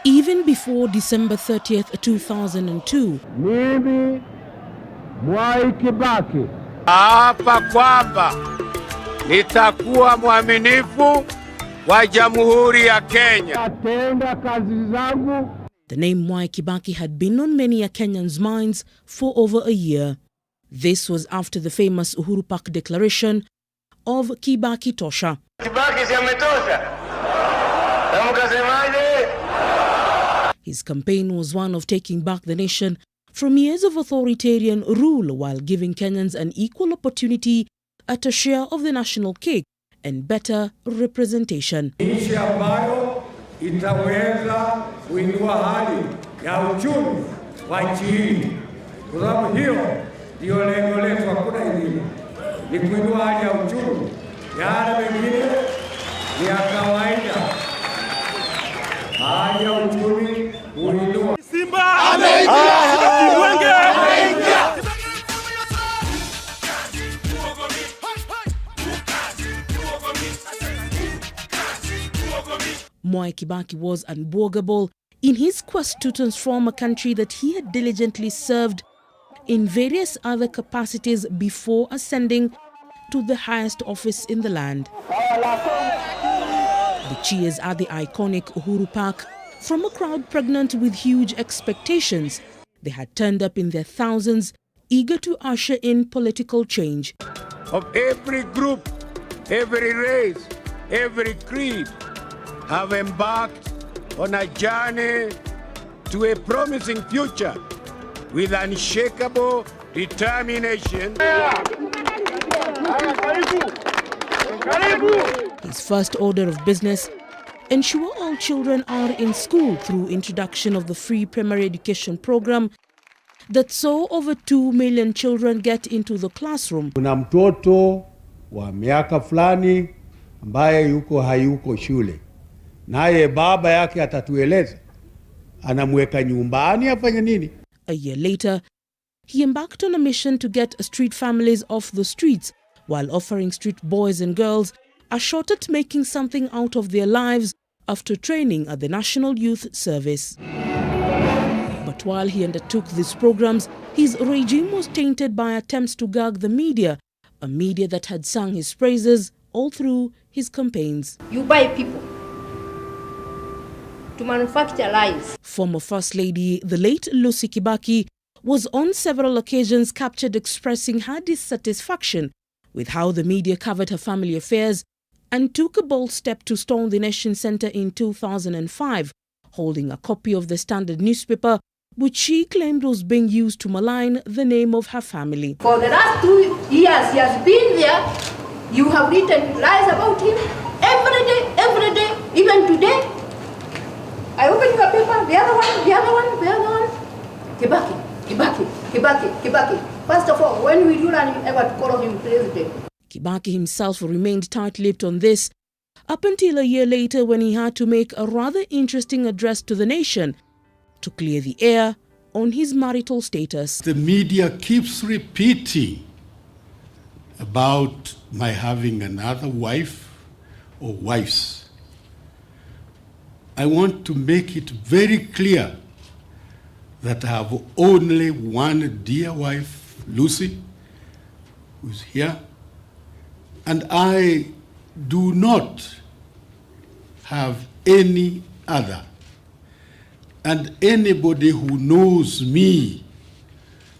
Even before December 30th, 2002, mimi Mwai Kibaki hapa kwamba nitakuwa mwaminifu wa Jamhuri ya Kenya. Atenda kazi zangu. The name Mwai Kibaki had been on many a Kenyan's minds for over a year. This was after the famous Uhuru Park declaration of Kibaki Tosha. Kibaki siametosha. Na mkasemaje? His campaign was one of taking back the nation from years of authoritarian rule while giving Kenyans an equal opportunity at a share of the national cake and better representation. Nchi ambayo itaweza kuinua hali ya uchumi wa nchi hii. Kwa sababu hiyo ndio lengo letu, hakuna ingine. Ni kuinua hali ya uchumi. Yale mengine ni ya kawaida. Hali ya uchumi kuinua. Simba ameingia! Mwai Kibaki was unbogable in his quest to transform a country that he had diligently served in various other capacities before ascending to the highest office in the land. The cheers at the iconic Uhuru Park from a crowd pregnant with huge expectations. They had turned up in their thousands, eager to usher in political change. Of every group, every race, every creed have embarked on a journey to a promising future with unshakable determination. His first order of business: ensure all children are in school through introduction of the free primary education program that saw over 2 million children get into the classroom. Kuna mtoto wa miaka fulani ambaye hayuko shule. Naye baba yake atatueleza anamweka nyumbani afanye nini? A year later, he embarked on a mission to get street families off the streets while offering street boys and girls a shot at making something out of their lives after training at the National Youth Service. But while he undertook these programs, his regime was tainted by attempts to gag the media, a media that had sung his praises all through his campaigns. You buy people to manufacture lies. Former First Lady, the late Lucy Kibaki, was on several occasions captured expressing her dissatisfaction with how the media covered her family affairs and took a bold step to storm the Nation Centre in 2005, holding a copy of the Standard newspaper, which she claimed was being used to malign the name of her family. For the last 2 years he has been there, you have written lies about him every day, even today. I open your paper, the other one. Kibaki. First of all, when will you learn ever to call him president? Kibaki himself remained tight-lipped on this up until a year later when he had to make a rather interesting address to the nation to clear the air on his marital status. The media keeps repeating about my having another wife or wives. I want to make it very clear that I have only one dear wife, Lucy, who's here, and I do not have any other. And anybody who knows me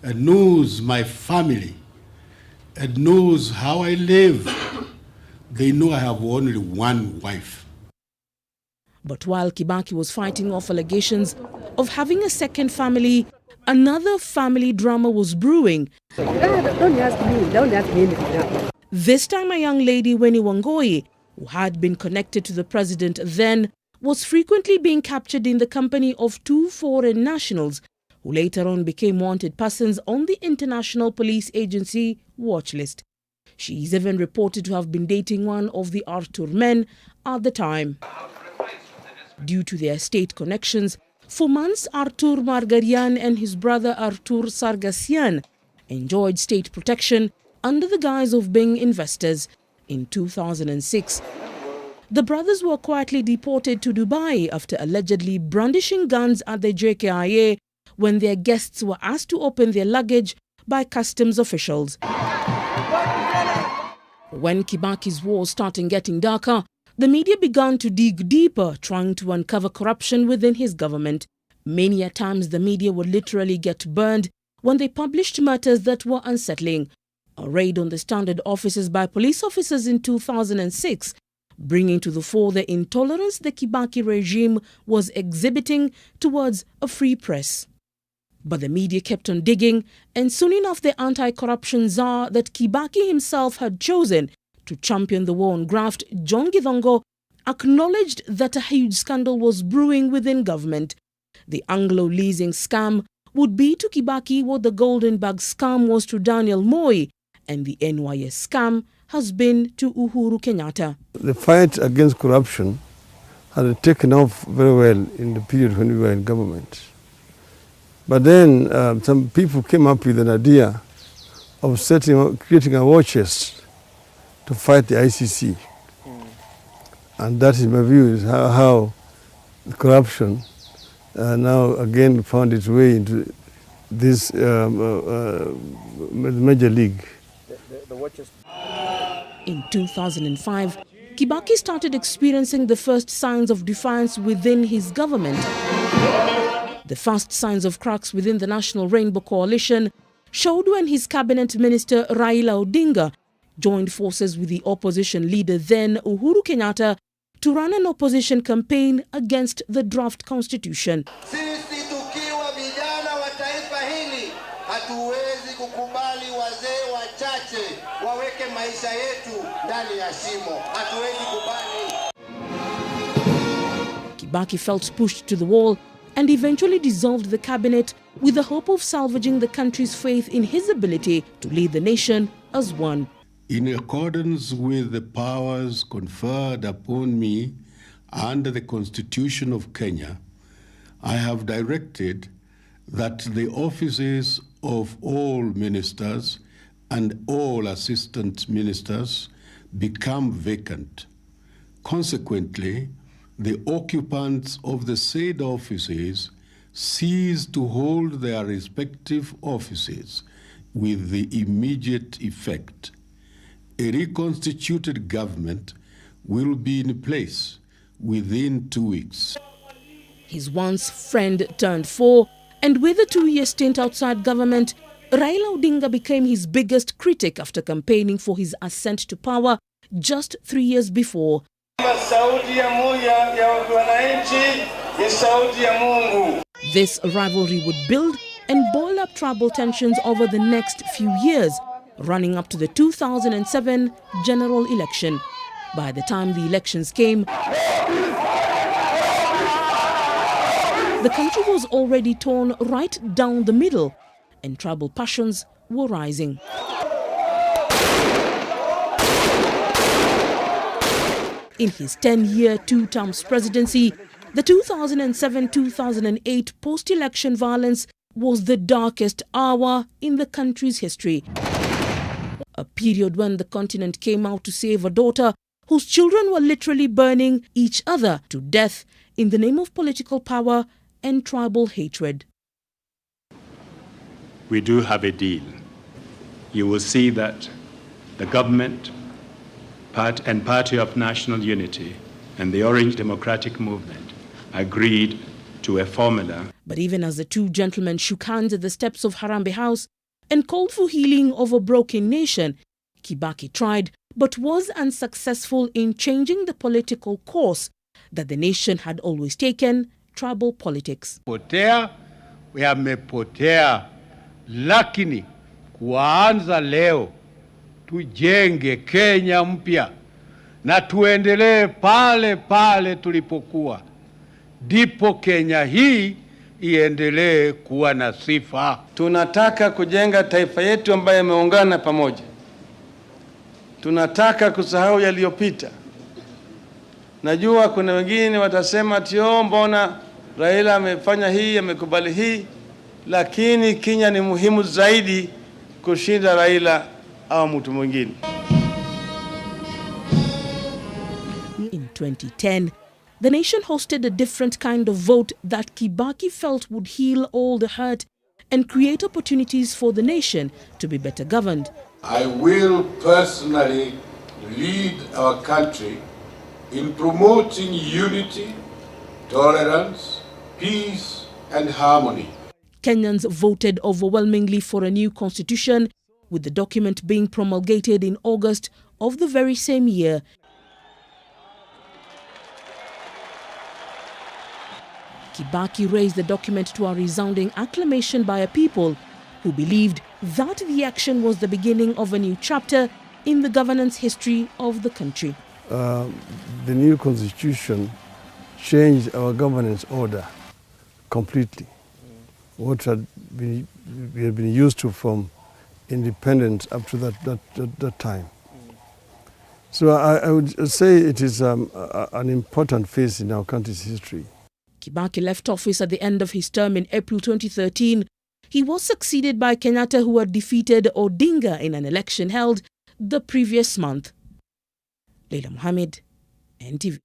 and knows my family and knows how I live, they know I have only one wife. But while Kibaki was fighting off allegations of having a second family, another family drama was brewing. Don't ask me. This time a young lady, Winnie Wangoi, who had been connected to the president then, was frequently being captured in the company of 2 foreign nationals who later on became wanted persons on the International Police Agency watch list. She is even reported to have been dating one of the Arthur men at the time. Due to their state connections, for months Arthur Margarian and his brother Arthur Sargassian enjoyed state protection under the guise of being investors. In 2006, The brothers were quietly deported to Dubai after allegedly brandishing guns at the JKIA when their guests were asked to open their luggage by customs officials. When Kibaki's war started getting darker, the media began to dig deeper, trying to uncover corruption within his government. Many a times the media would literally get burned when they published matters that were unsettling. A raid on the Standard offices by police officers in 2006, bringing to the fore the intolerance the Kibaki regime was exhibiting towards a free press. But the media kept on digging, and soon enough the anti-corruption czar that Kibaki himself had chosen to champion the war on graft, John Githongo, acknowledged that a huge scandal was brewing within government. The Anglo leasing scam would be to Kibaki what the Golden Bag scam was to Daniel Mwai, and the NYS scam has been to Uhuru Kenyatta. The fight against corruption had taken off very well in the period when we were in government. But then some people came up with an idea of creating a war chest to fight the ICC. And that, in my view, is how corruption now again found its way into this major league. In 2005, Kibaki started experiencing the first signs of defiance within his government. The first signs of cracks within the National Rainbow Coalition showed when his cabinet minister Raila Odinga joined forces with the opposition leader then Uhuru Kenyatta to run an opposition campaign against the draft constitution. Sisi tukiwa vijana wa taifa hili hatuwezi kukubali wazee wachache waweke maisha yetu ndani ya shimo. Hatuwezi kubali. Kibaki felt pushed to the wall and eventually dissolved the cabinet with the hope of salvaging the country's faith in his ability to lead the nation as one. In accordance with the powers conferred upon me under the Constitution of Kenya, I have directed that the offices of all ministers and all assistant ministers become vacant. Consequently, the occupants of the said offices cease to hold their respective offices with the immediate effect. A reconstituted government will be in place within 2 weeks. His once friend turned foe, and with a 2-year stint outside government, Raila Odinga became his biggest critic after campaigning for his ascent to power just 3 years before. This rivalry would build and boil up tribal tensions over the next few years, running up to the 2007 general election. By the time the elections came, the country was already torn right down the middle, and tribal passions were rising. In his 10-year, 2-term presidency, the 2007-2008 post-election violence was the darkest hour in the country's history. A period when the continent came out to save a daughter whose children were literally burning each other to death in the name of political power and tribal hatred. We do have a deal. You will see that the government and Party of National Unity and the Orange Democratic Movement agreed to a formula. But even as the two gentlemen shook hands at the steps of Harambee House and called for healing of a broken nation, Kibaki tried but was unsuccessful in changing the political course that the nation had always taken, tribal politics. Potea, yamepotea, lakini kuanza leo tujenge Kenya mpya na tuendelee pale pale tulipokuwa. Ndipo Kenya hii iendelee kuwa na sifa. Tunataka kujenga taifa yetu ambayo imeungana pamoja. Tunataka kusahau yaliyopita. Najua kuna wengine watasema tio mbona Raila amefanya hii, amekubali hii, lakini Kenya ni muhimu zaidi kushinda Raila au mtu mwingine. In 2010, the nation hosted a different kind of vote that Kibaki felt would heal all the hurt and create opportunities for the nation to be better governed. I will personally lead our country in promoting unity, tolerance, peace, and harmony. Kenyans voted overwhelmingly for a new constitution, with the document being promulgated in August of the very same year. Kibaki raised the document to a resounding acclamation by a people who believed that the action was the beginning of a new chapter in the governance history of the country. The new constitution changed our governance order completely. What we had been used to from independence up to that time. So I would say it is an important phase in our country's history. Kibaki left office at the end of his term in April 2013. He was succeeded by Kenyatta, who had defeated Odinga in an election held the previous month. Leila Mohammed, NTV.